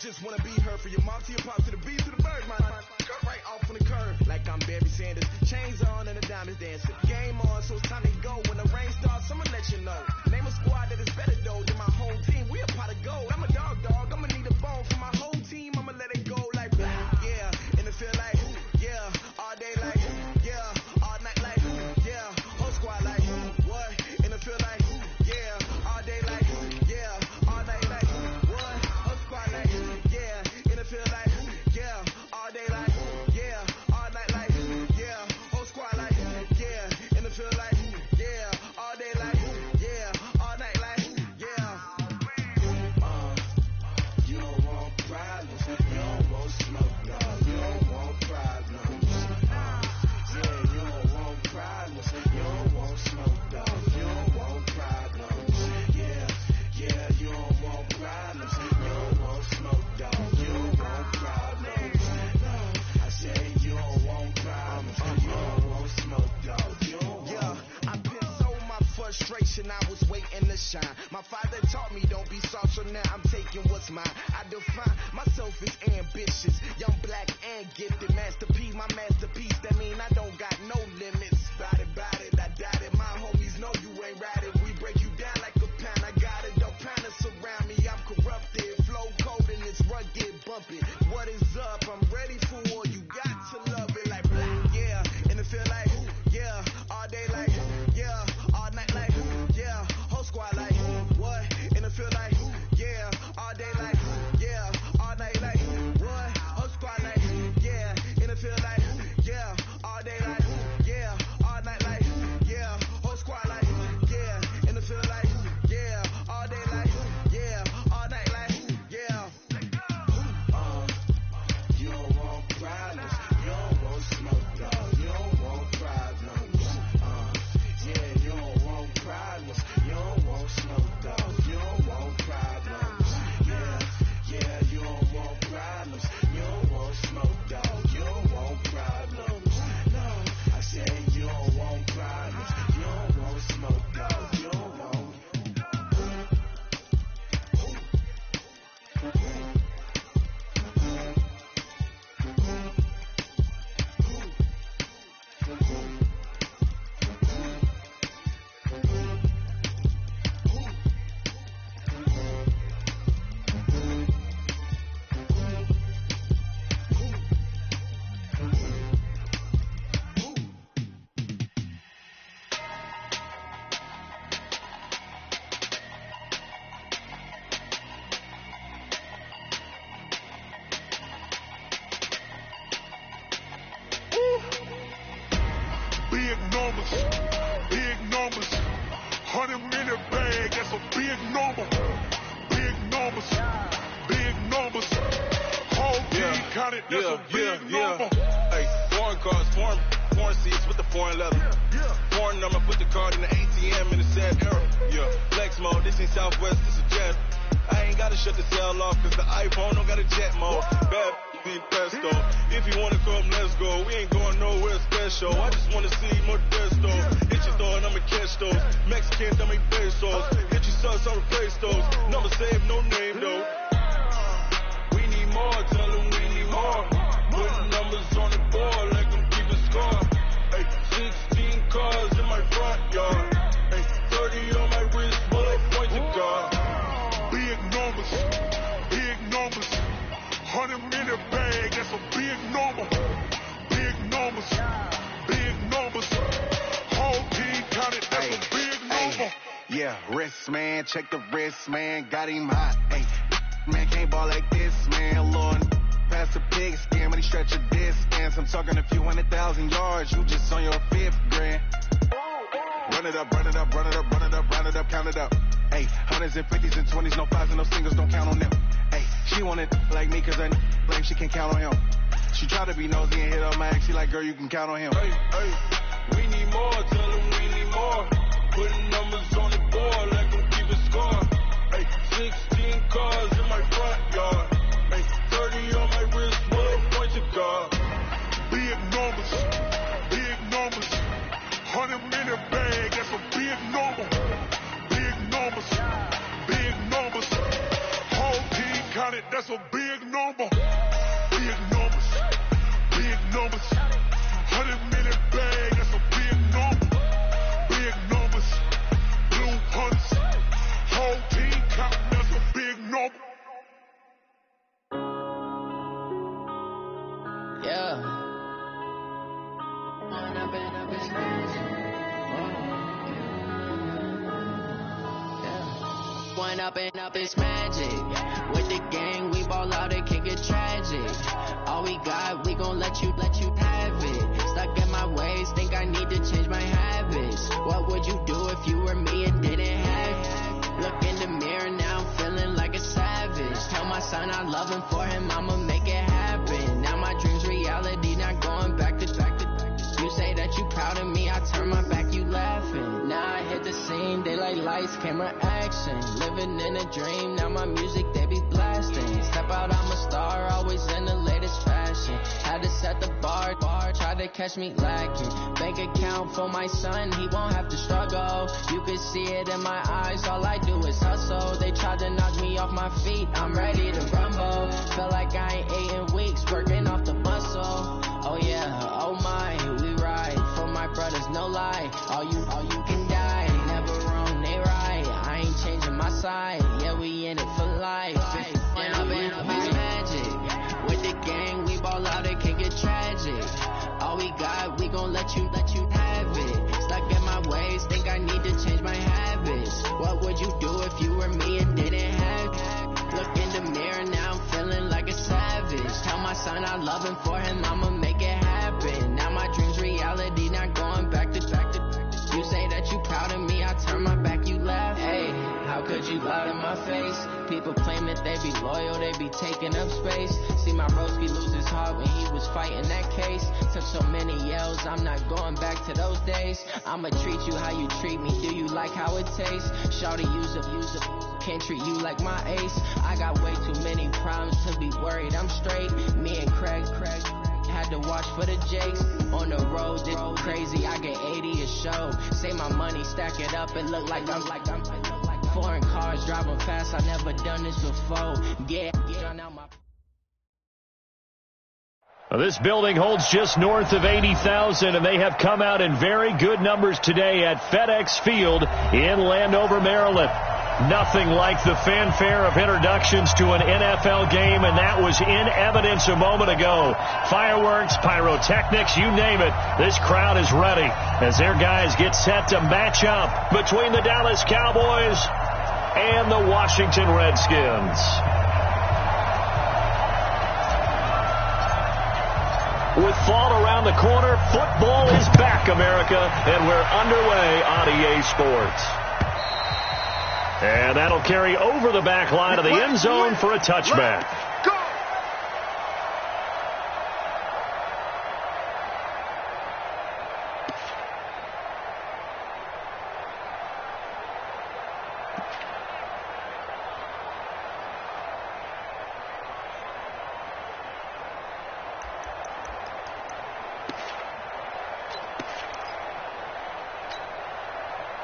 just wanna be heard. For your mom to your pop to the beat to the bird, my cut right off on the curb. Like I'm Barry Sanders, chains on and the diamonds dancing. Game on, so it's time to go. When the rain starts, I'ma let you know. Name a squad that is better though than my whole team. We a pot of gold. I'm a dog, I'ma need a bone for my whole team. I'ma let it go like yeah, and it feel like yeah, all day like yeah, all night like yeah, whole squad like what? And it feel like yeah, all day like yeah, all night like what? Whole squad like yeah, and it feel like yeah, all day like yeah, all night like yeah, whole squad like yeah, and it feel like yeah, all day like yeah, all night like yeah. You don't want problems, you don't want smoke, no, you don't want problems. Yeah, you don't want problems, you don't want smoke, no, you don't want problems. Yeah, you don't want problems, you don't want smoke, dog, you don't want problems. No, I said you don't want problems, you don't want smoke, dog, you don't want. Yeah, I pissed so my frustration, I was waiting to shine. My father taught me don't be soft, so now I'm taking what's mine. I define myself as ambitious, young, black, and gifted. Masterpiece, my masterpiece, that mean I don't got no limits. Bout it, I doubt it. My homies know you ain't right it. We break you down like a pound. I got it, don't panic surround me. I'm corrupted, flow cold and it's rugged, bumpy. What is up? I'm ready for war. You got to love it like black, yeah. And it feel like yeah, all day like yeah, all night like yeah, whole squad like what? And it feel like yeah, all day like yeah, all night like what? Whole squad like yeah, and it feel like yeah, all day like yeah, all night like yeah, whole squad like yeah, and it feel like yeah, all day like yeah, all night like yeah. You don't want problems, you don't want smoke, dog, you don't want problems. Yeah, you don't want problems, you don't want smoke, dog, you don't want problems. Yeah, you don't want problems, you don't want smoke, dog, you don't want problems. No, I said you don't want problems, you don't want smoke, dog, you don't want. Big numbers, 100-minute bag, that's a big number. Big numbers, whole team counted, that's a big number. Hey, foreign cars, foreign seats with the foreign leather. Foreign number, put the card in the ATM in the sad era. Yeah, flex mode, this ain't Southwest, this is Jet. I ain't gotta shut the cell off, cause the iPhone don't got a jet mode. Bad be pesto. If you wanna come, let's go. We ain't going nowhere special. I just wanna see Modesto. Hit your door and I'ma catch those. Mexicans, I make pesos. Hit your sons, I'll replace those. Number save, no name though. We need more, tell them we need more. Putting numbers on the board like I'm keeping score. Hey, 16 cars in my front yard. Hey, 30 on my wrist, bullet point to God. Big numbers, 100-minute bag, that's a big number. Big numbers, whole team counted, that's a big number. Yeah, wrist man, check the wrist man, got him hot. Hey, man can't ball like this, man. Lord, pass the pig skin when he stretch a distance. I'm talking a few 100,000 yards, you just on your 5th grand. Run it up, count it up. Hey, hundreds and 50s and 20s, no 5s and no singles, don't count on them. Hey, she want it like me, cause I like she can count on him. She try to be nosy and hit up my ex, she like, girl, you can count on him. Hey, we need more, tell them we need more. Putting numbers on the board like I'm keeping score. Hey, 16 cars in my front yard. Hey, 30 on my wrist, bullet point to God. Big numbers, 100-minute bag, that's a big number. Big numbers, whole team counted, that's a big number. Big numbers, big numbers. 100-minute bag, that's a big number. Big numbers, blue hunts. Whole team counting, that's a big number. Yeah. One up and up is magic. With the gang, we ball out, it can get tragic. All we got, we gon' let you have it. Stuck in my ways, think I need to change my habits. What would you do if you were me and didn't have it? Look in the mirror, now I'm feeling like a savage. Tell my son I love him, for him I'ma make it happen. Now my dream's reality, not going back to. You say that you proud of me, I turn my back, you laughing. Now I hit the scene, they like lights, camera, action. Living in a dream, now my music, they be blasting. Step out, I'm a star, always in the latest fashion. Had to set the bar, try to catch me lacking. Bank account for my son, he won't have to struggle. You can see it in my eyes, all I do is hustle. They tried to knock me off my feet, I'm ready to rumble. Feel like I ain't ate in weeks, working off the muscle. Oh yeah, oh my, we ride for my brothers, no lie. All you can die, never wrong, they right. I ain't changing my side, yeah, we in it for life. Now it's magic. With the gang, we ball out, it can get tragic. All we got, we gon' let you have it. Stuck in my ways, think I need to change my habits. What would you do if you were me and didn't have it? Look in the mirror, now I'm feeling like a savage. Tell my son I love him, for him I'ma make it happen. Now my dream's reality, not going back to. You say that you proud of me, I turn my back, you laugh. Hey, how could you lie to my face? People claim that they be loyal, they be taking up space. See my broski lose his heart when he was fighting that case. Took so many yells, I'm not going back to those days. I'ma treat you how you treat me, do you like how it tastes? Shawty, use up, can't treat you like my ace. I got way too many problems to be worried, I'm straight. Me and Craig had to watch for the Jakes. On the road, this crazy, I get 80 a show. Say my money, stack it up, it look like I'm foreign cars driving fast, I never done this before. Yeah, out my. This building holds just north of 80,000, and they have come out in very good numbers today at FedEx Field in Landover, Maryland. Nothing like the fanfare of introductions to an NFL game, and that was in evidence a moment ago. Fireworks, pyrotechnics, you name it. This crowd is ready as their guys get set to match up between the Dallas Cowboys and the Washington Redskins. With fall around the corner, football is back, America, and we're underway on EA Sports. And that'll carry over the back line of the end zone for a touchback.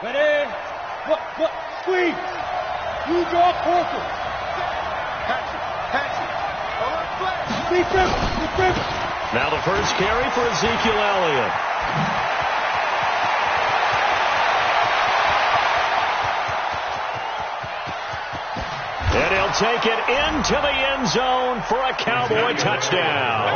Ready? What? Squeeze! You draw Porter. Patch it. Defense. Now the first carry for Ezekiel Elliott. And he'll take it into the end zone for a Cowboy touchdown.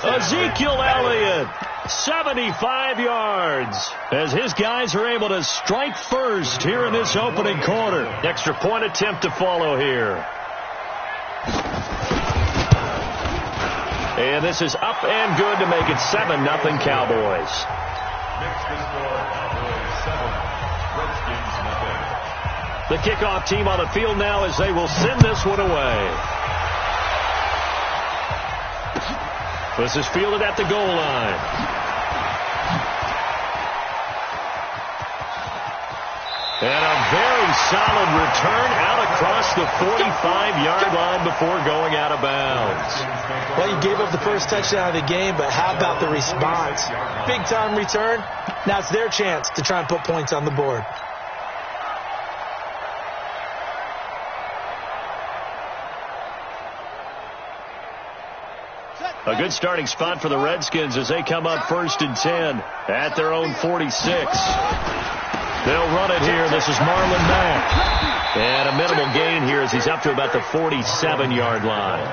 Ezekiel Elliott, 75 yards, as his guys are able to strike first here in this opening quarter. Extra point attempt to follow here. And this is up and good to make it 7-0 Cowboys. The kickoff team on the field now as they will send this one away. This is fielded at the goal line. And a very solid return out across the 45-yard line before going out of bounds. Well, you gave up the first touchdown of the game, but how about the response? Big-time return. Now it's their chance to try and put points on the board. A good starting spot for the Redskins as they come up 1st and 10 at their own 46. They'll run it here. This is Marlon Mack. And a minimal gain here as he's up to about the 47-yard line.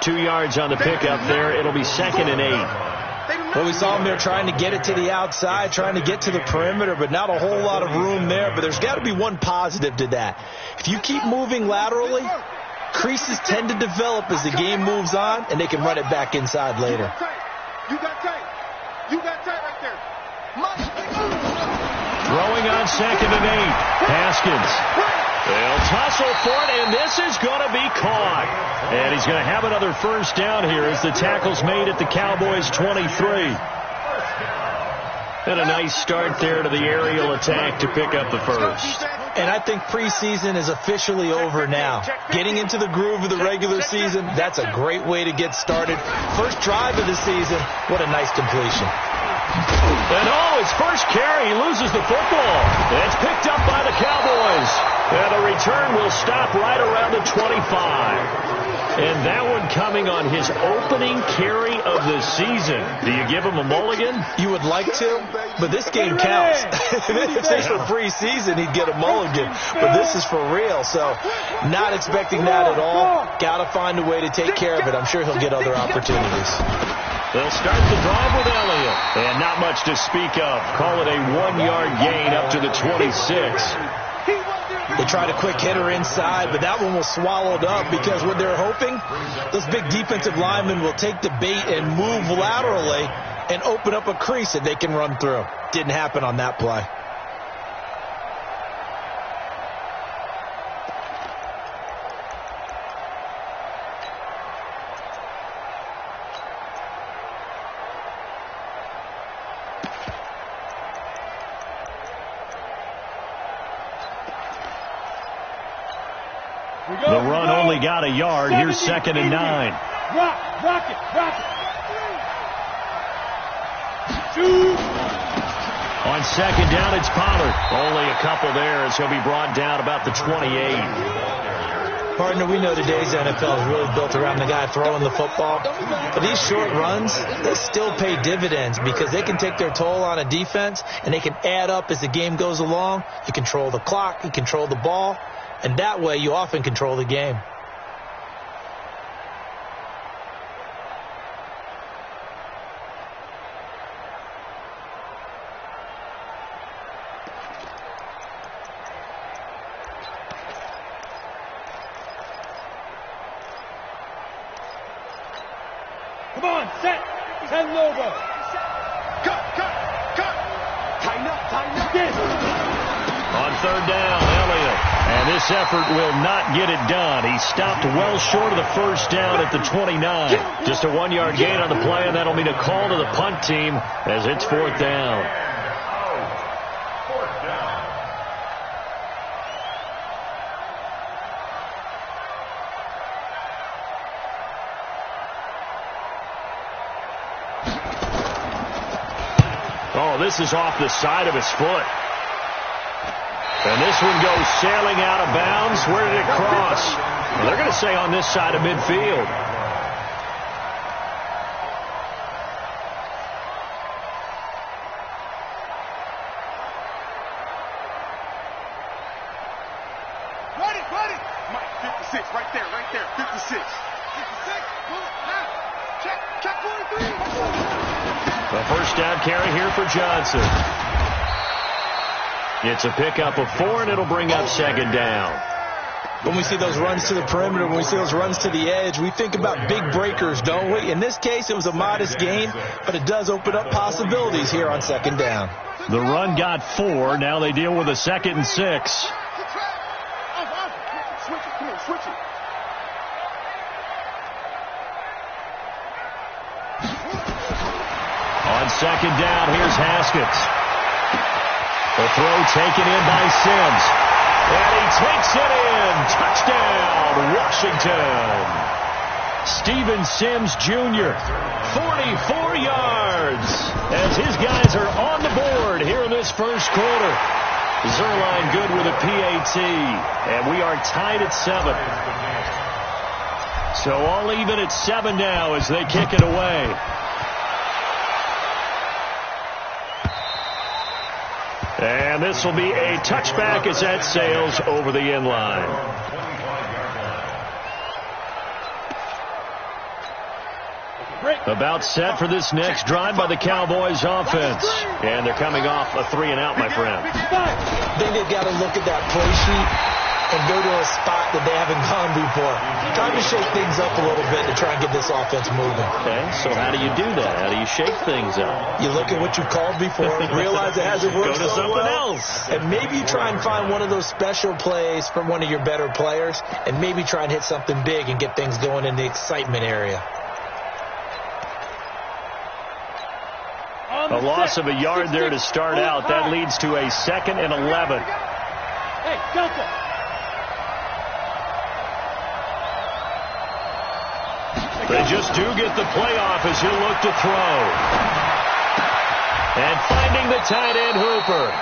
2 yards on the pickup there. It'll be 2nd and 8. Well, we saw him there trying to get it to the outside, trying to get to the perimeter, but not a whole lot of room there. But there's got to be one positive to that. If you keep moving laterally, creases tend to develop as the game moves on, and they can run it back inside later. You got tight. You got tight right there. Throwing on 2nd and 8. Haskins. They'll tussle for it, and this is going to be caught. And he's going to have another first down here as the tackle's made at the Cowboys' 23. And a nice start there to the aerial attack to pick up the first. And I think preseason is officially over now. Getting into the groove of the regular season, that's a great way to get started. First drive of the season, what a nice completion. And his first carry, he loses the football. It's picked up by the Cowboys. And the return will stop right around the 25. And that one coming on his opening carry of the season. Do you give him a mulligan? You would like to, but this game counts. If this were preseason, he'd get a mulligan. But this is for real, so not expecting that at all. Got to find a way to take care of it. I'm sure he'll get other opportunities. They'll start the drive with Elliott. And not much to speak of. Call it a 1-yard gain up to the 26. They tried a quick hitter inside, but that one was swallowed up because what they're hoping, those big defensive linemen will take the bait and move laterally and open up a crease that they can run through. Didn't happen on that play. The run only got a yard. Here's 2nd and 9. Rock it. On 2nd down, it's Pollard. Only a couple there as he'll be brought down about the 28. Partner, we know today's NFL is really built around the guy throwing the football. But these short runs, they still pay dividends because they can take their toll on a defense and they can add up as the game goes along. You control the clock, you control the ball. And that way, you often control the game. Come on, set. 10 Lobo. Cut. Tighten up. This. On 3rd down, Elliott. And this effort will not get it done. He stopped well short of the first down at the 29. Just a 1-yard gain on the play, and that'll mean a call to the punt team as it's 4th down. Oh, this is off the side of his foot. And this one goes sailing out of bounds. Where did it cross? Well, they're going to say on this side of midfield. Ready. Mike, 56, right there. 56. 56, pull it, now. Check 43. The first down carry here for Johnson. It's a pickup of 4, and it'll bring up 2nd down. When we see those runs to the perimeter, when we see those runs to the edge, we think about big breakers, don't we? In this case, it was a modest gain, but it does open up possibilities here on 2nd down. The run got 4. Now they deal with a 2nd and 6. Switch it. On 2nd down, here's Haskins. The throw taken in by Sims. And he takes it in. Touchdown, Washington. Steven Sims Jr., 44 yards. As his guys are on the board here in this first quarter. Zerline good with a PAT. And we are tied at 7. So all even at 7 now as they kick it away. And this will be a touchback as that sails over the end line. About set for this next drive by the Cowboys offense. And they're coming off a 3-and-out, my friend. I think they've got to look at that play sheet and go to a spot that they haven't gone before. Time to shake things up a little bit to try and get this offense moving. Okay, so how do you do that? How do you shake things up? You look at what you've called before, realize it hasn't worked Go to so something well, else. and maybe you try and find one of those special plays from one of your better players, and maybe try and hit something big and get things going in the excitement area. A loss of a yard there to start out. That leads to a 2nd and 11. Hey, Delta. They just do get the playoff as he'll look to throw. And finding the tight end, Hooper.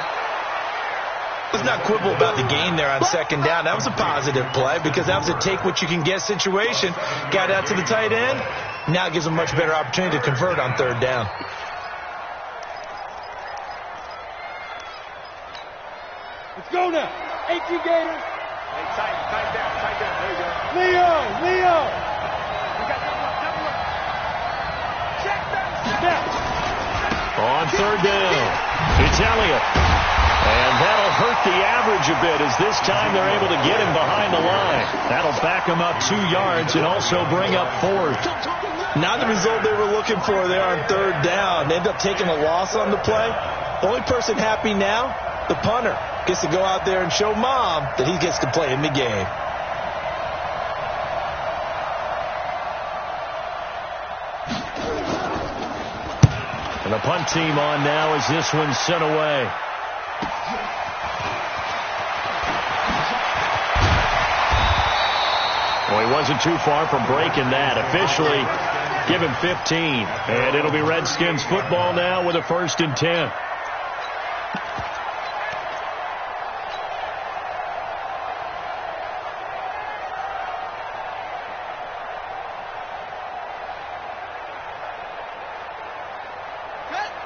Let's not quibble about the gain there on 2nd down. That was a positive play because that was a take-what-you-can-get situation. Got out to the tight end. Now it gives them a much better opportunity to convert on 3rd down. Let's go now. 18 Gators. Hey, tight down. There you go. Leo. We got double up. Check that. On 3rd down, it's Elliott. And that'll hurt the average a bit as this time they're able to get him behind the line. That'll back him up 2 yards and also bring up 4th. Not the result they were looking for there on 3rd down. They end up taking a loss on the play. Only person happy now, the punter. Gets to go out there and show Mom that he gets to play in the game. And the punt team on now as this one's sent away. Well, he wasn't too far from breaking that. Officially, give him 15. And it'll be Redskins football now with a 1st and 10.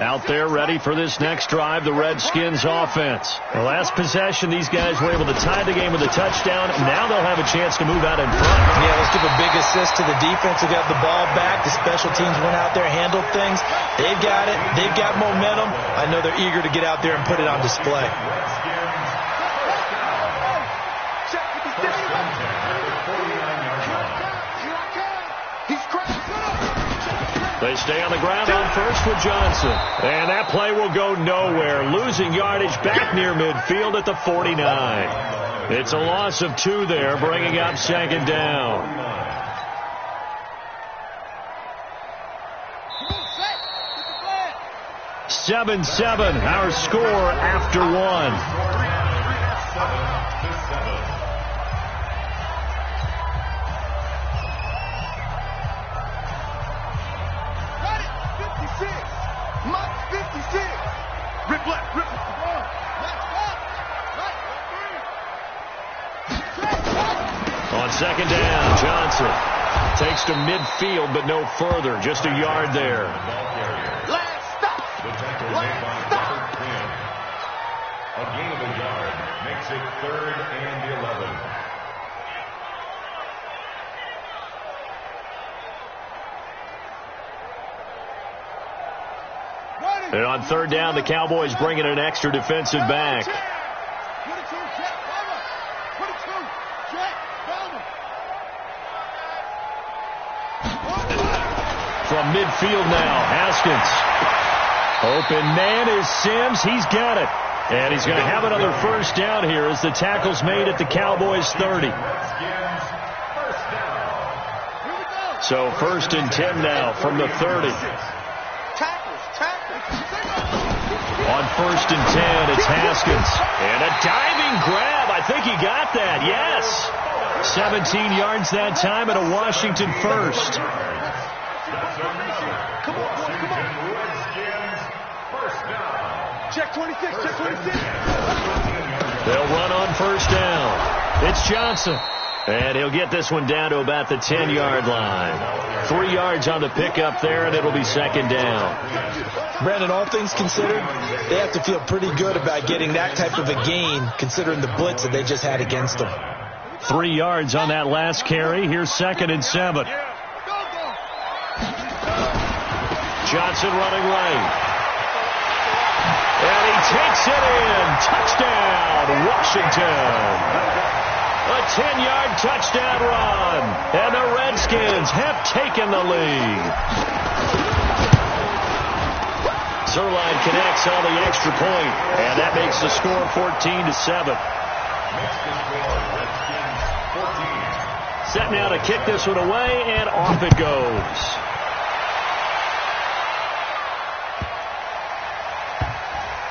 Out there ready for this next drive, the Redskins offense. The last possession, these guys were able to tie the game with a touchdown. Now they'll have a chance to move out in front. Yeah, let's give a big assist to the defense who got the ball back. The special teams went out there, handled things. They've got it. They've got momentum. I know they're eager to get out there and put it on display. They stay on the ground on 1st with Johnson. And that play will go nowhere. Losing yardage back near midfield at the 49. It's a loss of 2 there, bringing up 2nd down. Seven, our score after 1. On 2nd down, Johnson takes to midfield, but no further. Just a yard there. Last stop. A gain of a yard makes it 3rd and 11. And on 3rd down, the Cowboys bring in an extra defensive back. From midfield now, Haskins. Open man is Sims. He's got it. And he's going to have another 1st down here as the tackle's made at the Cowboys 30. So 1st and 10 now from the 30. On 1st and 10, it's Haskins. And a diving grab. I think he got that. Yes. 17 yards that time at a Washington 1st. Come on. Check 26, check 26. They'll run on 1st down. It's Johnson. And he'll get this one down to about the 10-yard line. 3 yards on the pickup there, and it'll be second down. Brandon, all things considered, they have to feel pretty good about getting that type of a gain, considering the blitz that they just had against them. 3 yards on that last carry. Here's 2nd and 7. Johnson running right. And he takes it in. Touchdown, Washington. A 10-yard touchdown run. And the Redskins have taken the lead. Zerline connects on the extra point, and that makes the score 14-7. Set now to kick this one away, and off it goes.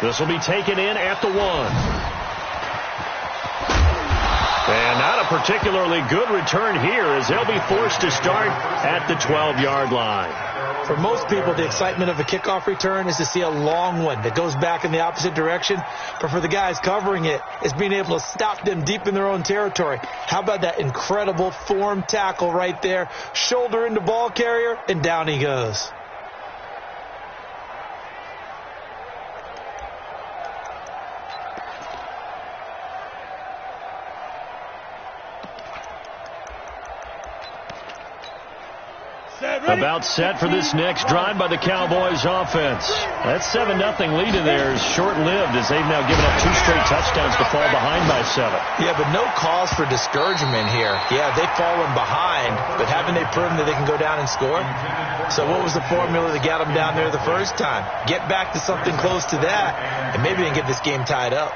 This will be taken in at the 1. And not a particularly good return here, as they'll be forced to start at the 12-yard line. For most people, the excitement of a kickoff return is to see a long one that goes back in the opposite direction. But for the guys covering it, it's being able to stop them deep in their own territory. How about that incredible form tackle right there? Shoulder into ball carrier, and down he goes. About set for this next drive by the Cowboys offense. That 7-0 lead in there is short-lived, as they've now given up 2 straight touchdowns to fall behind by 7. Yeah, but no cause for discouragement here. Yeah, they've fallen behind, but haven't they proven that they can go down and score? So what was the formula that got them down there the first time? Get back to something close to that, and maybe they can get this game tied up.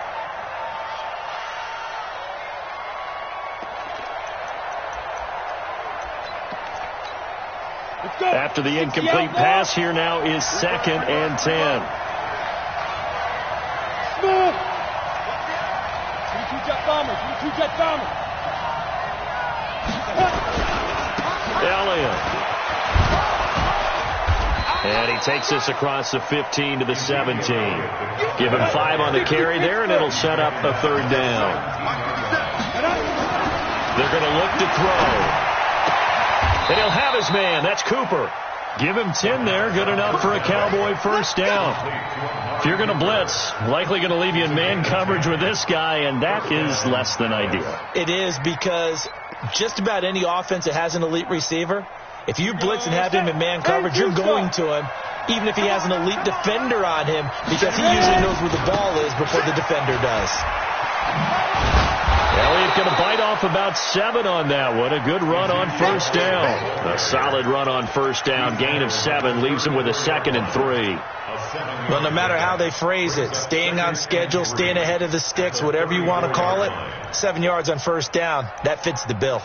After the incomplete pass, here now is 2nd and 10. Smooth. 2-jet bomber. 2-jet bomber. Elliott. And he takes this across the 15 to the 17. Give him 5 on the carry there, and it'll set up a 3rd down. They're going to look to throw. And he'll have his man. That's Cooper. Give him 10 there. Good enough for a Cowboy first down. If you're going to blitz, likely going to leave you in man coverage with this guy, and that is less than ideal. It is, because just about any offense that has an elite receiver, if you blitz and have him in man coverage, you're going to him, even if he has an elite defender on him, because he usually knows where the ball is before the defender does. Elliott going to bite off about 7 on that one. A good run on first down. A solid run on first down. Gain of 7 leaves him with a 2nd and 3. Well, no matter how they phrase it, staying on schedule, staying ahead of the sticks, whatever you want to call it, 7 yards on first down, that fits the bill.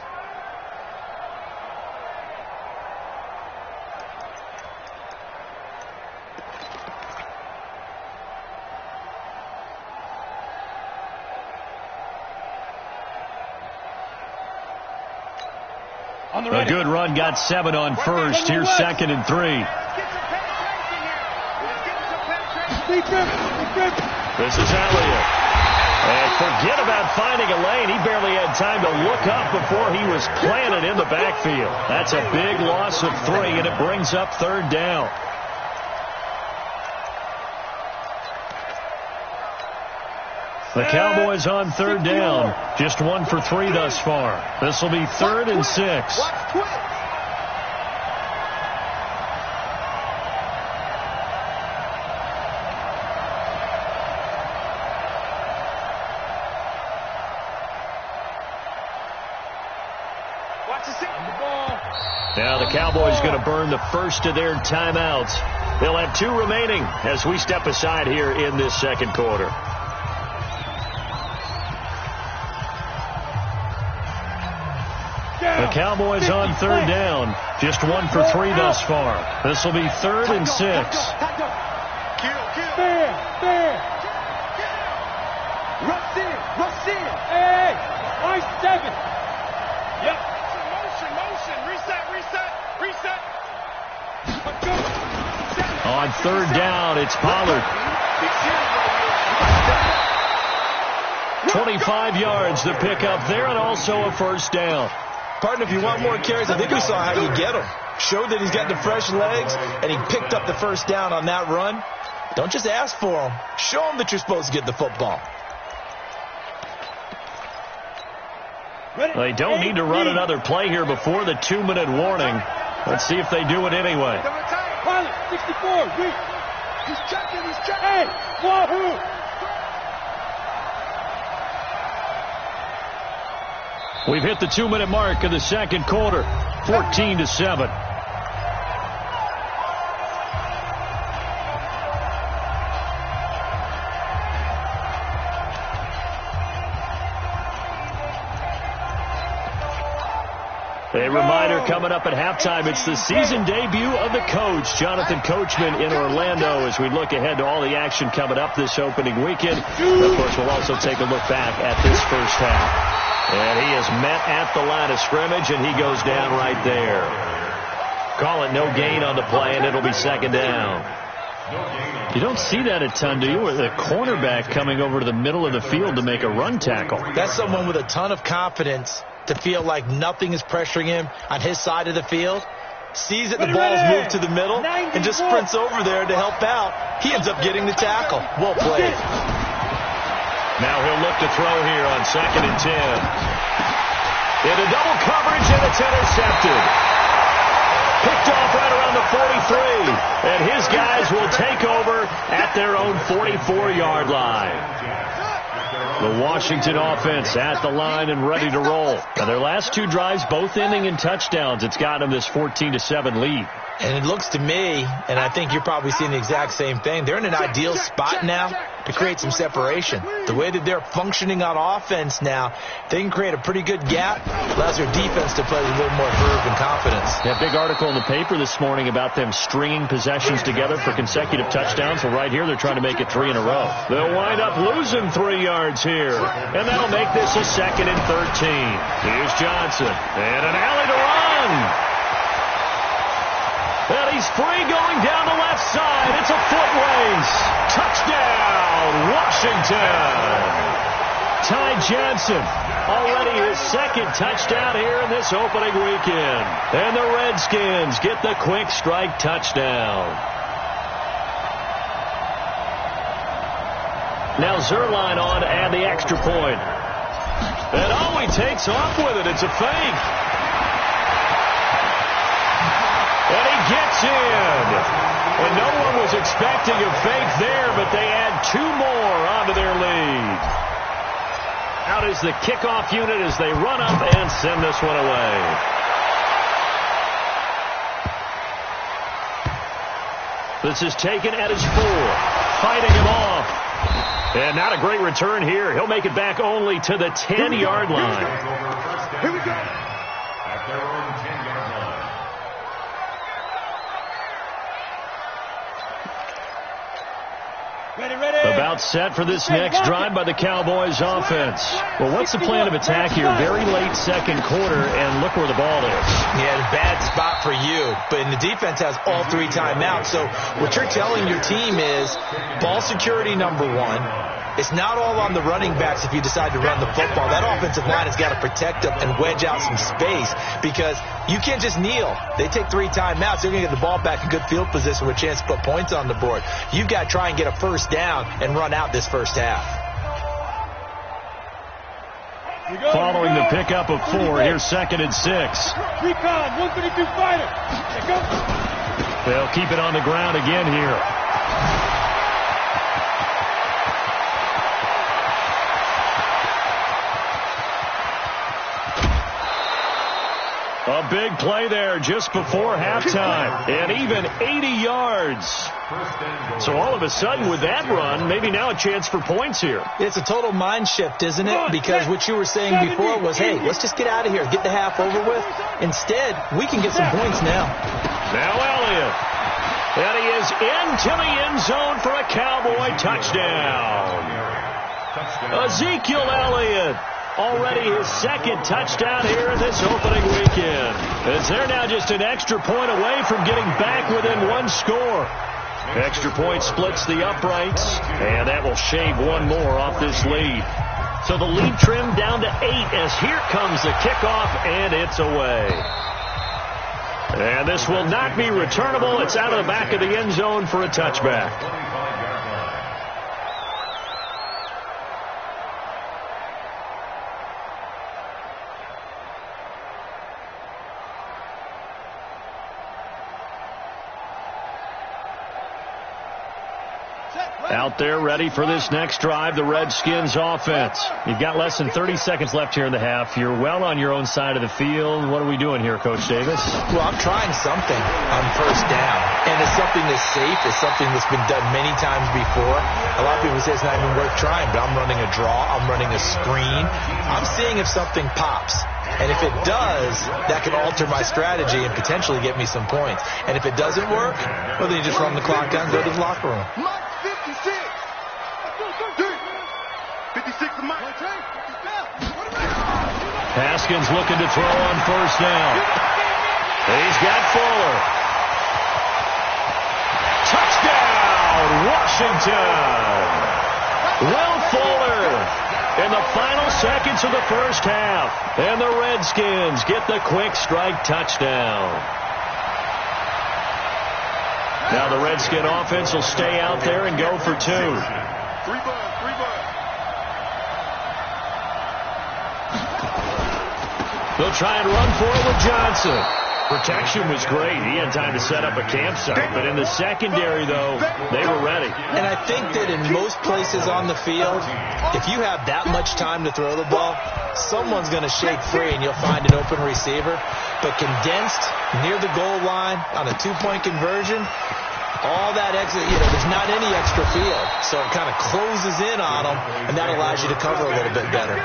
A good run got 7 on first. Here's 2nd and 3. This is Elliott. And forget about finding a lane. He barely had time to look up before he was planted in the backfield. That's a big loss of 3, and it brings up 3rd down. The Cowboys on 3rd down. Just 1 for 3 thus far. This will be 3rd and 6. Now the Cowboys going to burn the first of their timeouts. They'll have 2 remaining as we step aside here in this second quarter. The Cowboys on 3rd down. Just 1 for 3 thus far. This will be 3rd and 6. Fair. Rush in. Hey. Nice 7. Yep. Motion. Reset. On 3rd down, it's Pollard. 25 yards to pick up there, and also a first down. Partner, if you want more carries, I think we saw how you get him. Showed that he's got the fresh legs, and he picked up the first down on that run. Don't just ask for him. Show him that you're supposed to get the football. They don't need to run another play here before the 2-minute warning. Let's see if they do it anyway. Pilot, 64, weak. He's checking. Hey, Wahoo! We've hit the 2-minute mark of the second quarter, 14-7. A reminder coming up at halftime, it's the season debut of the coach, Jonathan Coachman, in Orlando, as we look ahead to all the action coming up this opening weekend. Of course, we'll also take a look back at this first half. And he is met at the line of scrimmage, and he goes down right there. Call it no gain on the play, and it'll be second down. You don't see that a ton, do you? With a cornerback coming over to the middle of the field to make a run tackle. That's someone with a ton of confidence to feel like nothing is pressuring him on his side of the field. Sees that the ball's moved to the middle and just sprints over there to help out. He ends up getting the tackle. Well played. Now he'll look to throw here on 2nd and 10. Into double coverage, and it's intercepted. Picked off right around the 43. And his guys will take over at their own 44-yard line. The Washington offense at the line and ready to roll. Now their last 2 drives, both ending in touchdowns. It's got them this 14-7 lead. And it looks to me, and I think you're probably seeing the exact same thing, they're in an ideal spot now to create some separation. The way that they're functioning on offense now, they can create a pretty good gap. Allows their defense to play with a little more verve and confidence. That big article in the paper this morning about them stringing possessions together for consecutive touchdowns. Well, right here, they're trying to make it 3 in a row. They'll wind up losing 3 yards here, and that'll make this a 2nd and 13. Here's Johnson, and an alley to run. And he's free going down the left side. It's a foot race. Touchdown, Washington. Ty Johnson, already his 2nd touchdown here in this opening weekend. And the Redskins get the quick strike touchdown. Now Zerline on to add the extra point. And he takes off with it. It's a fake. And he gets in. And no one was expecting a fake there, but they add 2 more onto their lead. Out is the kickoff unit as they run up and send this one away. This is taken at his 4. Fighting him off. And not a great return here. He'll make it back only to the 10-yard line. Here we go. At their own 10-yard line. Ready. About set for this next drive by the Cowboys offense. Well, what's the plan of attack here? Very late second quarter, and look where the ball is. Yeah, bad spot for you. But the defense has all 3 timeouts. So what you're telling your team is ball security number 1. It's not all on the running backs if you decide to run the football. That offensive line has got to protect them and wedge out some space because you can't just kneel. They take 3 timeouts. They're going to get the ball back in good field position with a chance to put points on the board. You've got to try and get a first down and run out this first half. Following the pickup of 4, here's 2nd and 6. Recon, 132 fighter. They'll keep it on the ground again here. A big play there just before halftime, and even 80 yards. So all of a sudden with that run, maybe now a chance for points here. It's a total mind shift, isn't it? Because what you were saying before was, hey, let's just get out of here, get the half over with. Instead, we can get some points now. Now Elliott. And he is into the end zone for a Cowboy touchdown. Ezekiel Elliott. Already his 2nd touchdown here in this opening weekend. As they're now just an extra point away from getting back within 1 score. Extra point splits the uprights, and that will shave 1 more off this lead. So the lead trimmed down to 8 as here comes the kickoff, and it's away. And this will not be returnable. It's out of the back of the end zone for a touchback. Out there ready for this next drive, the Redskins offense. You've got less than 30 seconds left here in the half. You're well on your own side of the field. What are we doing here, Coach Davis? Well, I'm trying something on first down. And it's something that's safe. It's something that's been done many times before. A lot of people say it's not even worth trying, but I'm running a draw. I'm running a screen. I'm seeing if something pops. And if it does, that can alter my strategy and potentially get me some points. And if it doesn't work, well, then you just run the clock down and go to the locker room. 56 of mine. Haskins looking to throw on first down. He's got Fuller. Touchdown, Washington. Will Fuller in the final seconds of the first half. And the Redskins get the quick strike touchdown. Now the Redskin offense will stay out there and go for 2. 3 bucks. They'll try and run for it with Johnson. Protection was great. He had time to set up a campsite. But in the secondary, though, they were ready. And I think that in most places on the field, if you have that much time to throw the ball, someone's going to shake free and you'll find an open receiver. But condensed near the goal line on a 2-point conversion, all that extra, there's not any extra field. So it kind of closes in on them, and that allows you to cover a little bit better.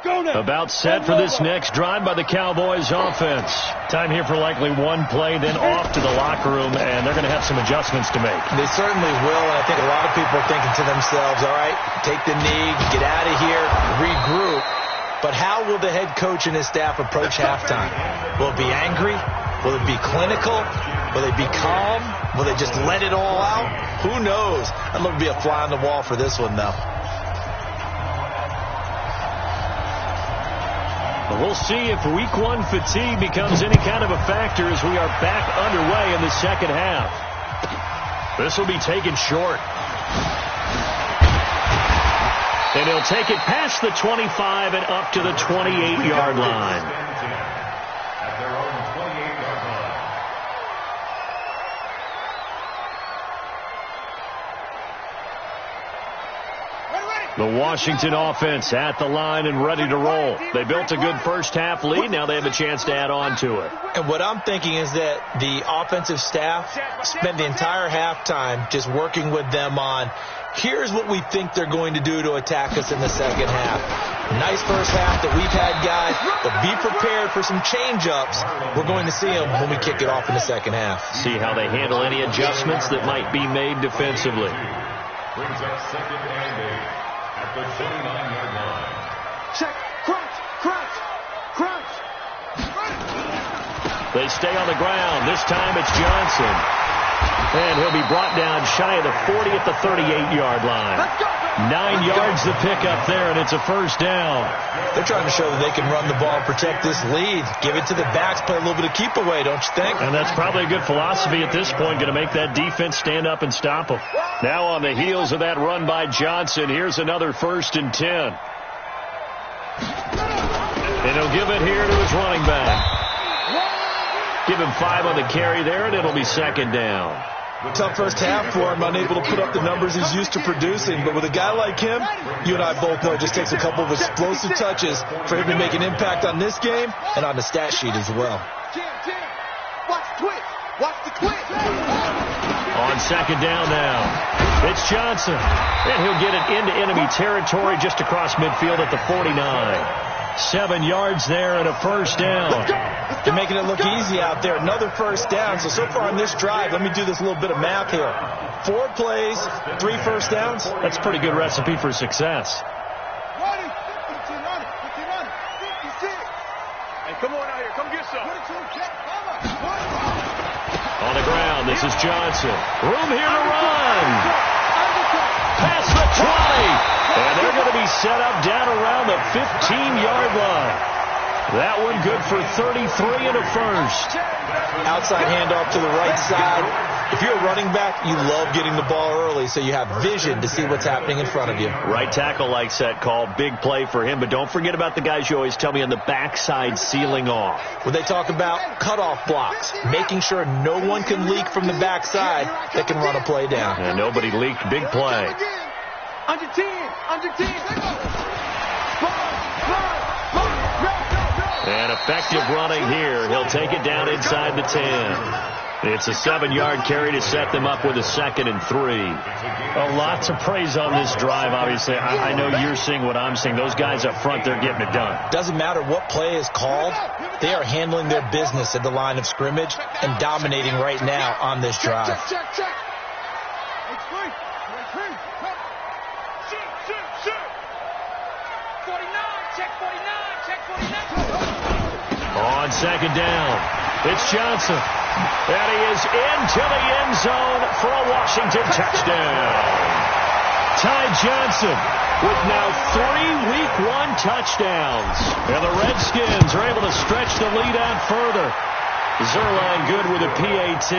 About set for this next drive by the Cowboys offense. Time here for likely one play, then off to the locker room, and they're going to have some adjustments to make. They certainly will, and I think a lot of people are thinking to themselves, all right, take the knee, get out of here, regroup. But how will the head coach and his staff approach halftime? Will it be angry? Will it be clinical? Will they be calm? Will they just let it all out? Who knows? I'd love to be a fly on the wall for this one, though. We'll see if week 1 fatigue becomes any kind of a factor as we are back underway in the second half. This will be taken short. And he'll take it past the 25 and up to the 28-yard line. The Washington offense at the line and ready to roll. They built a good first half lead. Now they have a chance to add on to it. And what I'm thinking is that the offensive staff spent the entire halftime just working with them on, here's what we think they're going to do to attack us in the second half. Nice first half that we've had, guys, but be prepared for some change-ups. We're going to see them when we kick it off in the second half. See how they handle any adjustments that might be made defensively. Brings up second and 8. At the 29-yard line. Check, crunch, crunch, crunch. They stay on the ground. This time it's Johnson. And he'll be brought down shy of the 40 at the 38-yard line. 9 yards to pick up there, and it's a first down. They're trying to show that they can run the ball and protect this lead. Give it to the backs, play a little bit of keep away, don't you think? And that's probably a good philosophy at this point, going to make that defense stand up and stop them. Now on the heels of that run by Johnson, here's another 1st and 10. And he'll give it here to his running back. Give him 5 on the carry there, and it'll be second down. Tough first half for him, unable to put up the numbers he's used to producing. But with a guy like him, you and I both know it just takes a couple of explosive touches for him to make an impact on this game and on the stat sheet as well. Watch the twitch. Watch the twitch. On second down now, it's Johnson. And he'll get it into enemy territory just across midfield at the 49. 7 yards there and a first down. They're making it look easy out there. Another first down. So far on this drive, let me do this little bit of math here. 4 plays, 3 first downs. That's a pretty good recipe for success. Hey, come on out here. Come get some. This is Johnson. Room here to run. Past the 20. And they're going to be set up down around the 15-yard line. That one good for 33 and a first. Outside handoff to the right side. If you're a running back, you love getting the ball early so you have vision to see what's happening in front of you. Right tackle likes that call. Big play for him. But don't forget about the guys you always tell me on the backside sealing off. When they talk about cutoff blocks, making sure no one can leak from the backside that can run a play down. And nobody leaked. Big play. Under 10. Under 10. And effective running here. He'll take it down inside the 10. It's a 7-yard carry to set them up with a 2nd and 3. Well, lots of praise on this drive, obviously. I know you're seeing what I'm seeing. Those guys up front, they're getting it done. Doesn't matter what play is called. They are handling their business at the line of scrimmage and dominating right now on this drive. Check. On 2nd down, it's Johnson. And he is into the end zone for a Washington touchdown. Ty Johnson with now 3 Week 1 touchdowns. And the Redskins are able to stretch the lead out further. Zerline good with a PAT.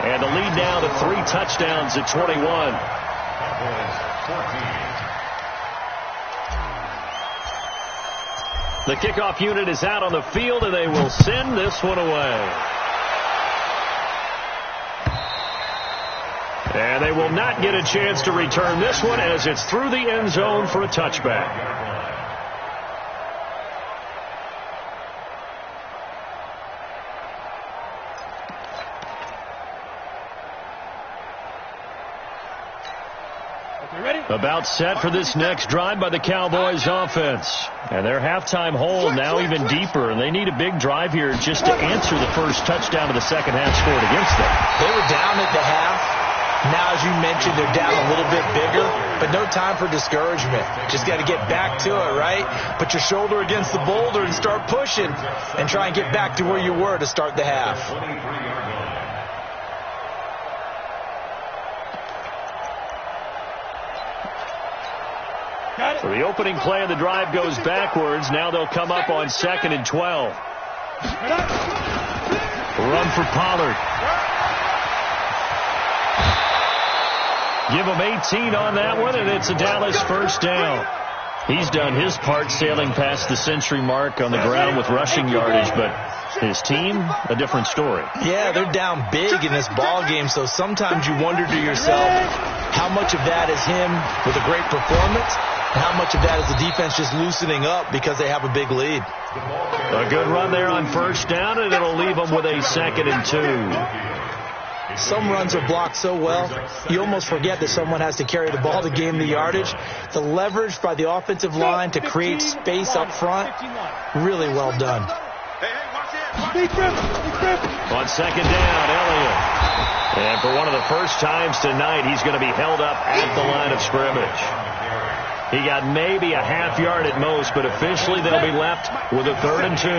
And the lead now to 3 touchdowns at 21. The kickoff unit is out on the field, and they will send this one away. And they will not get a chance to return this one as it's through the end zone for a touchback. About set for this next drive by the Cowboys offense. And their halftime hole now even deeper, and they need a big drive here just to answer the first touchdown of the second half scored against them. They were down at the half. Now, as you mentioned, they're down a little bit bigger, but no time for discouragement. Just got to get back to it, right? Put your shoulder against the boulder and start pushing and try and get back to where you were to start the half. So the opening play of the drive goes backwards. Now they'll come up on 2nd and 12. Run for Pollard. Give him 18 on that one, and it's a Dallas first down. He's done his part sailing past the century mark on the ground with rushing yardage, but his team, a different story. Yeah, they're down big in this ball game, so sometimes you wonder to yourself how much of that is him with a great performance and how much of that is the defense just loosening up because they have a big lead. A good run there on first down, and it'll leave them with a 2nd and 2. Some runs are blocked so well, you almost forget that someone has to carry the ball to gain the yardage. The leverage by the offensive line to create space up front, really well done. On 2nd down, Elliott. And for one of the first times tonight, he's going to be held up at the line of scrimmage. He got maybe a half yard at most, but officially they'll be left with a 3rd and 2.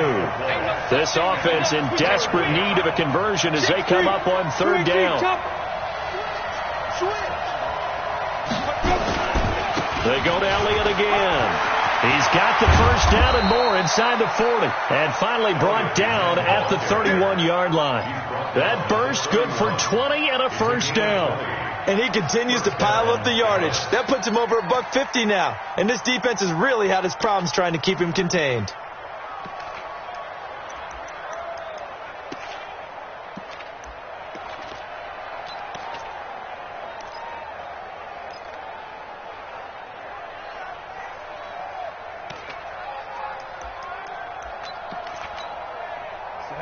This offense in desperate need of a conversion as they come up on 3rd down. They go to Elliott again. He's got the first down and more inside the 40. And finally brought down at the 31-yard line. That burst good for 20 and a first down. And he continues to pile up the yardage. That puts him over $150 now. And this defense has really had its problems trying to keep him contained.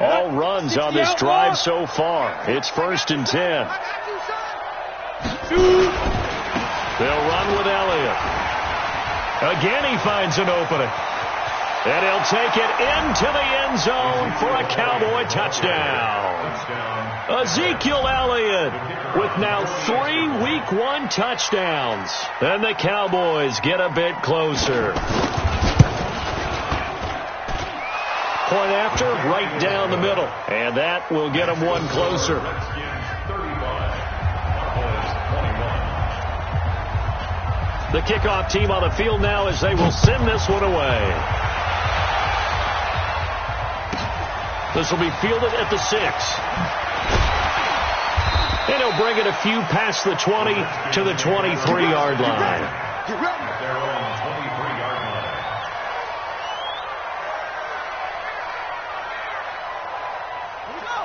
All runs on this drive so far. It's 1st and 10. They'll run with Elliott. Again, he finds an opening. And he'll take it into the end zone for a Cowboy touchdown. Ezekiel Elliott with now 3 Week 1 touchdowns. And the Cowboys get a bit closer. Point after, right down the middle. And that will get them one closer. The kickoff team on the field now as they will send this one away. This will be fielded at the 6. And he'll bring it a few past the 20 to the 23-yard line.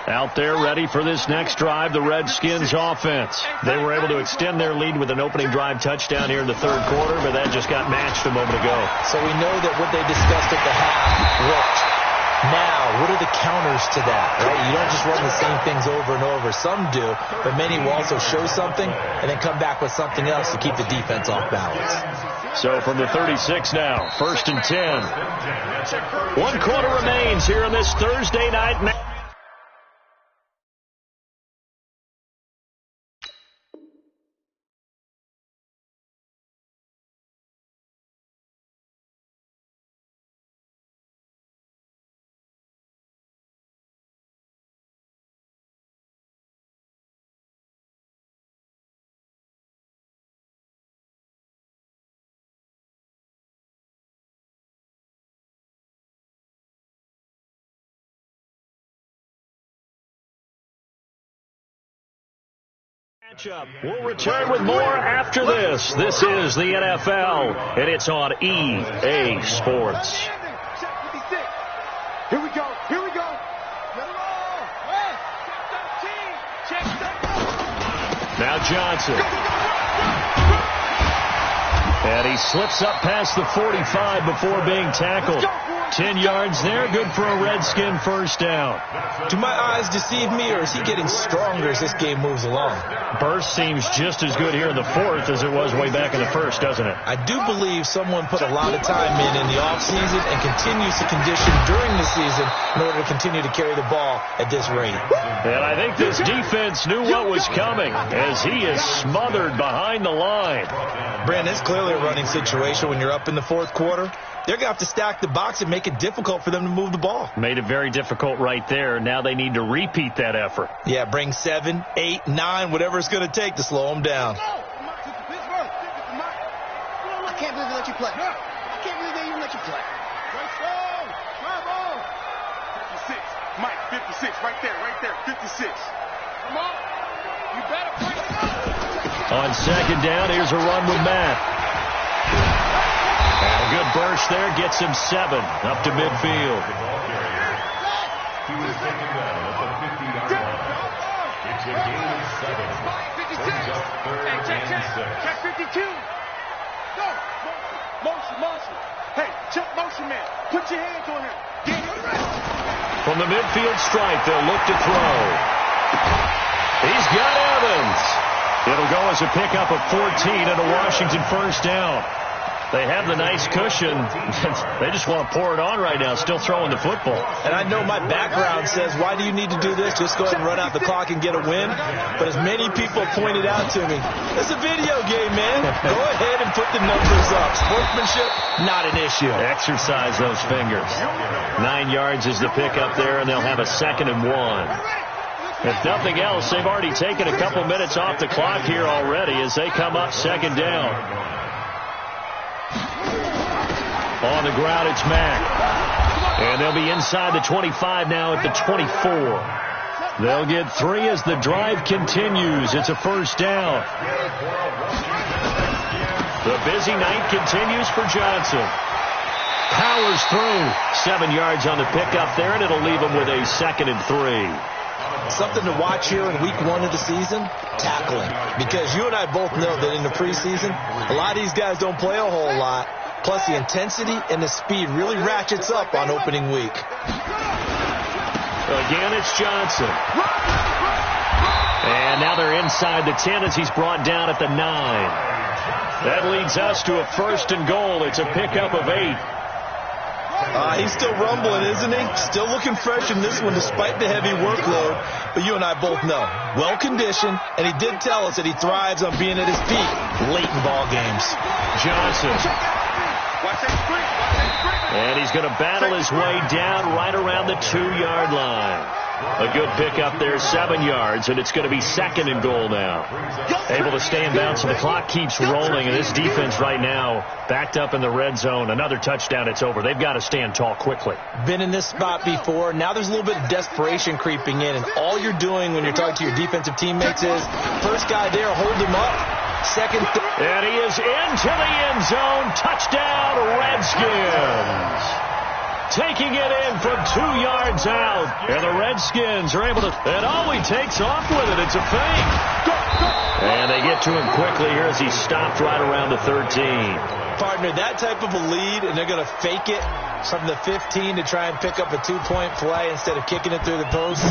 Out there ready for this next drive, the Redskins offense. They were able to extend their lead with an opening drive touchdown here in the third quarter, but that just got matched a moment ago. So we know that what they discussed at the half worked. Now, what are the counters to that, right? You don't just run the same things over and over. Some do, but many will also show something and then come back with something else to keep the defense off balance. So from the 36 now, 1st and 10. 1 quarter remains here on this Thursday night match. We'll return with more after this. This is the NFL, and it's on EA Sports. Here we go. Here we go. Now Johnson. And he slips up past the 45 before being tackled. 10 yards there, good for a Redskin first down. Do my eyes deceive me, or is he getting stronger as this game moves along? Burst seems just as good here in the fourth as it was way back in the first, doesn't it? I do believe someone put a lot of time in the offseason and continues to condition during the season in order to continue to carry the ball at this rate. And I think this defense knew what was coming as he is smothered behind the line. Brandon, it's clearly a running situation when you're up in the fourth quarter. They're going to have to stack the box and make it difficult for them to move the ball. Made it very difficult right there. Now they need to repeat that effort. Yeah, bring 7, 8, 9, whatever it's going to take to slow them down. I can't believe they let you play. I can't believe they even let you play. 56. Mike, 56. Right there. 56. Come on. You better bring it up. On second down, here's a run with Matt. And a good burst there gets him 7 up to midfield. He was taken down at the 50-yard line. It's a gain of 7. Brings up 3rd and 6. Check 52. Go. Motion. Hey, check motion man. Put your hands on him. From the midfield stripe, they'll look to throw. He's got Evans. It'll go as a pickup of 14 and a Washington first down. They have the nice cushion. They just want to pour it on right now, still throwing the football. And I know my background says, why do you need to do this? Just go ahead and run out the clock and get a win. But as many people pointed out to me, it's a video game, man. Go ahead and put the numbers up. Sportsmanship, not an issue. Exercise those fingers. 9 yards is the pickup there, and they'll have a 2nd and 1. If nothing else, they've already taken a couple minutes off the clock here already as they come up 2nd down. On the ground, it's Mack. And they'll be inside the 25 now at the 24. They'll get 3 as the drive continues. It's a first down. The busy night continues for Johnson. Powers through. 7 yards on the pickup there, and it'll leave him with a 2nd and 3. Something to watch here in week 1 of the season, tackling. Because you and I both know that in the preseason, a lot of these guys don't play a whole lot. Plus, the intensity and the speed really ratchets up on opening week. Again, it's Johnson. And now they're inside the 10 as he's brought down at the 9. That leads us to a 1st and goal. It's a pickup of 8. He's still rumbling, isn't he? Still looking fresh in this one despite the heavy workload. But you and I both know, well-conditioned, and he did tell us that he thrives on being at his peak late in ball games. Johnson. And he's going to battle his way down right around the 2-yard line. A good pickup there, 7 yards, and it's going to be 2nd and goal now. Able to stay in bounds, so the clock keeps rolling, and this defense right now backed up in the red zone. Another touchdown, it's over. They've got to stand tall quickly. Been in this spot before. Now there's a little bit of desperation creeping in, and all you're doing when you're talking to your defensive teammates is, first guy there, hold him up. Second. And he is into the end zone. Touchdown, Redskins. Taking it in from 2 yards out. And the Redskins are able to... And oh, he takes off with it. It's a fake. And they get to him quickly here as he stopped right around the 13. Partner, that type of a lead, and they're going to fake it from the 15 to try and pick up a 2-point play instead of kicking it through the post.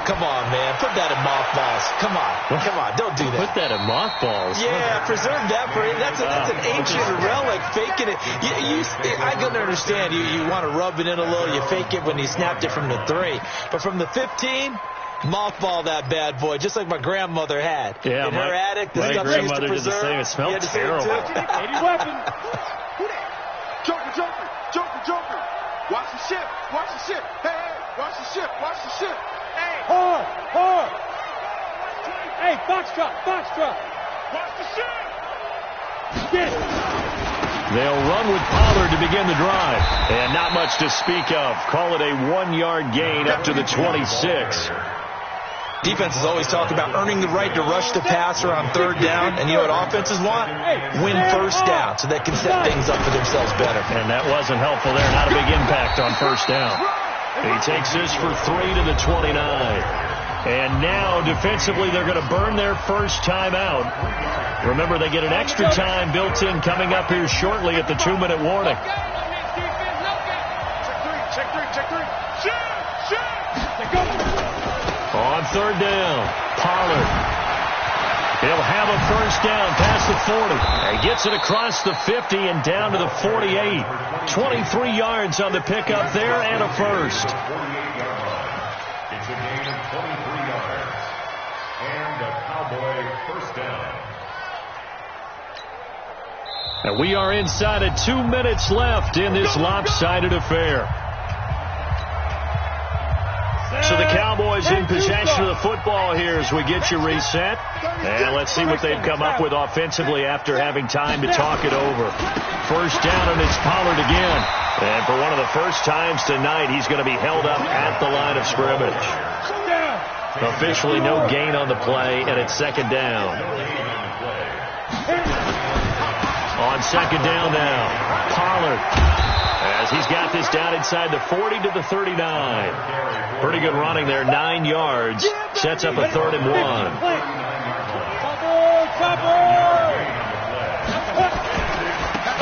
Come on, man. Put that in mothballs. Come on. Come on. Don't do that. Put that in mothballs? Yeah, preserve that for it. That's an ancient relic, faking it. I can understand. You want to rub it in a little. You fake it when you snapped it from the 3. But from the 15, mothball that bad boy, just like my grandmother had. Yeah, in her attic, the my stuff she used to grandmother did the preserve. same. It smelled terrible. 80 weapon. Joker. Watch the ship. Hey, watch the ship. Hey. Hard. Hey, Foxtrot. Watch the ship. Get it. They'll run with Pollard to begin the drive. And not much to speak of. Call it a 1-yard gain up to the 26. Defense is always talking about earning the right to rush the passer on 3rd down. And you know what offenses want? Win 1st down so they can set things up for themselves better. And that wasn't helpful there. Not a big impact on 1st down. He takes this for 3 to the 29. And now, defensively, they're going to burn their first time out. Remember, they get an extra time built in coming up here shortly at the 2-minute warning. Check three. On 3rd down, Pollard. He'll have a first down past the 40. And gets it across the 50 and down to the 48. 23 yards on the pickup there and a first. It's a gain of 23 yards. And a Cowboy first down. And we are inside of 2 minutes left in this lopsided affair. So the Cowboys in possession of the football here as we get you reset. And let's see what they've come up with offensively after having time to talk it over. First down, and it's Pollard again. And for one of the first times tonight, he's going to be held up at the line of scrimmage. Officially no gain on the play, and it's 2nd down. On 2nd down now, Pollard, as he's got this down inside the 40 to the 39. Pretty good running there, 9 yards. Sets up a 3rd and 1.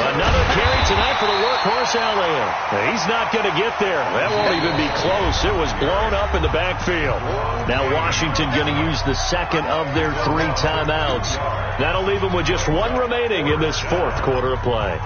Another carry tonight for the workhorse Allen. He's not going to get there. That won't even be close. It was blown up in the backfield. Now Washington going to use the 2nd of their 3 timeouts. That'll leave them with just 1 remaining in this 4th quarter of play.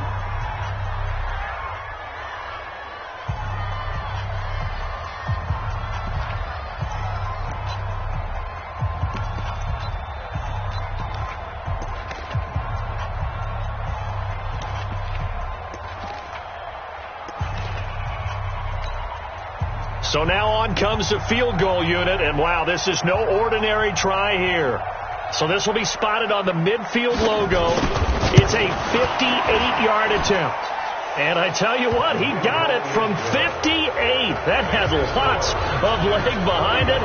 So now on comes the field goal unit, and wow, this is no ordinary try here. So this will be spotted on the midfield logo. It's a 58-yard attempt. And I tell you what, he got it from 58. That had lots of leg behind it.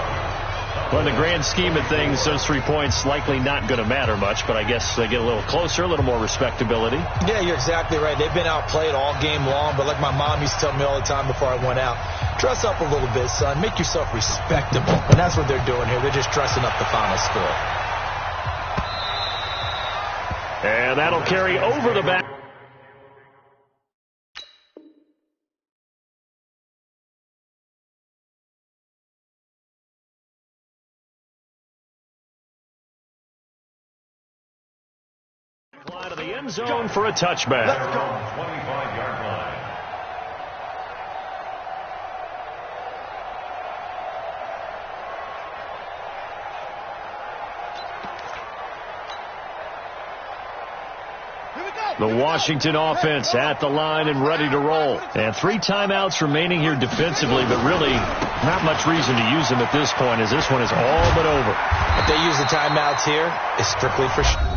Well, in the grand scheme of things, those 3 points likely not going to matter much, but I guess they get a little closer, a little more respectability. Yeah, you're exactly right. They've been outplayed all game long, but like my mom used to tell me all the time before I went out, dress up a little bit, son. Make yourself respectable. And that's what they're doing here. They're just dressing up the final score. And that'll carry over the back. Line of the end zone for a touchback. Let's go. 25-yard line. The Washington offense at the line and ready to roll. And 3 timeouts remaining here defensively, but really not much reason to use them at this point, as this one is all but over. If they use the timeouts here, it's strictly for sure.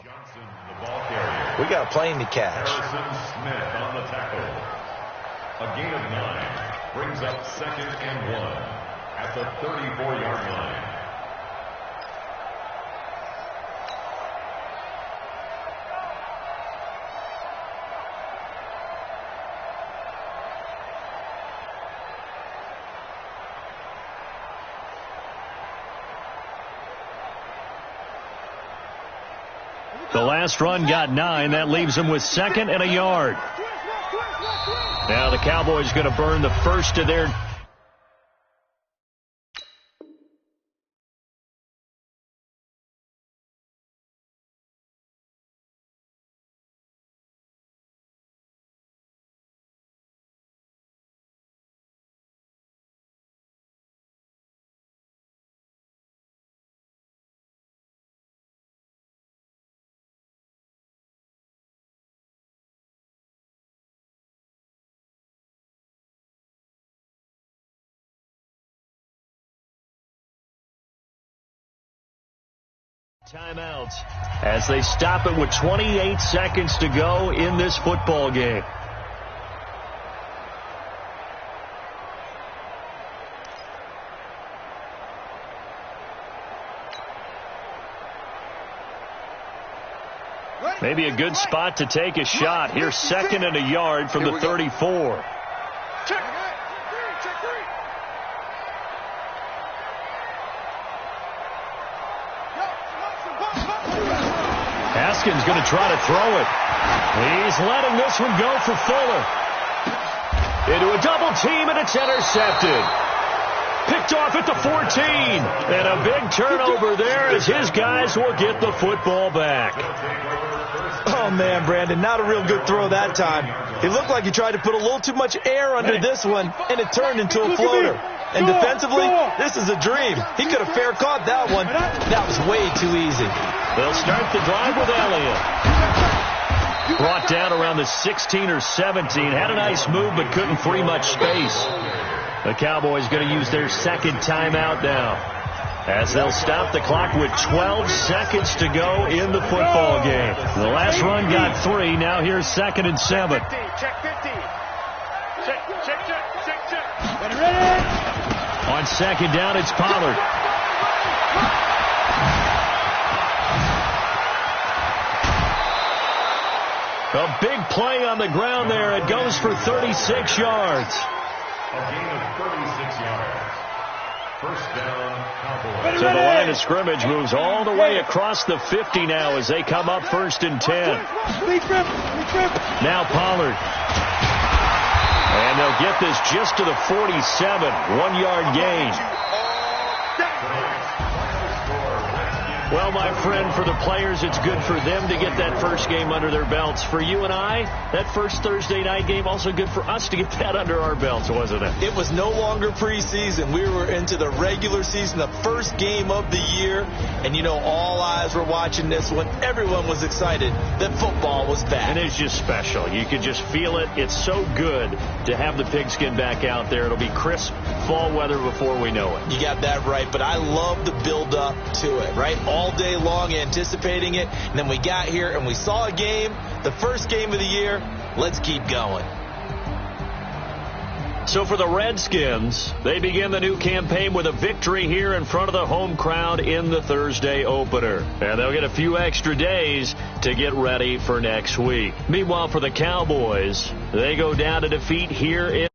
Johnson, the ball carrier. We got a plane to catch. Harrison Smith on the tackle. A gain of 9 brings up 2nd and 1 at the 34-yard line. The last run got 9. That leaves them with 2nd and a yard. Now the Cowboys going to burn the first of their... timeouts as they stop it with 28 seconds to go in this football game. Maybe a good spot to take a shot. Here's 2nd and a yard from the 34. Haskins going to try to throw it. He's letting this one go for Fuller. Into a double team, and it's intercepted. Picked off at the 14. And a big turnover there as his guys will get the football back. Oh, man, Brandon, not a real good throw that time. It looked like he tried to put a little too much air under this one, and it turned into a floater. And defensively, this is a dream. He could have fair caught that one. That was way too easy. They'll start the drive with Elliott. Brought down around the 16 or 17. Had a nice move, but couldn't free much space. The Cowboys going to use their 2nd timeout now, as they'll stop the clock with 12 seconds to go in the football game. The last run got 3. Now here's 2nd and 7. Check 50. Check. On 2nd down, it's Pollard. A big play on the ground there. It goes for 36 yards. A gain of 36 yards. First down, Cowboys. So the line of scrimmage moves all the way across the 50 now as they come up 1st and 10. Now Pollard. And they'll get this just to the 47. 1-yard gain. Well, my friend, for the players, it's good for them to get that first game under their belts. For you and I, that first Thursday night game, also good for us to get that under our belts, wasn't it? It was no longer preseason. We were into the regular season, the first game of the year. And, you know, all eyes were watching this one. Everyone was excited that football was back. And it's just special. You could just feel it. It's so good to have the pigskin back out there. It'll be crisp fall weather before we know it. You got that right, but I love the build-up to it, right? All day long anticipating it, and then we got here and we saw a game, the first game of the year. Let's keep going. So for the Redskins, they begin the new campaign with a victory here in front of the home crowd in the Thursday opener. And they'll get a few extra days to get ready for next week. Meanwhile, for the Cowboys, they go down to defeat here in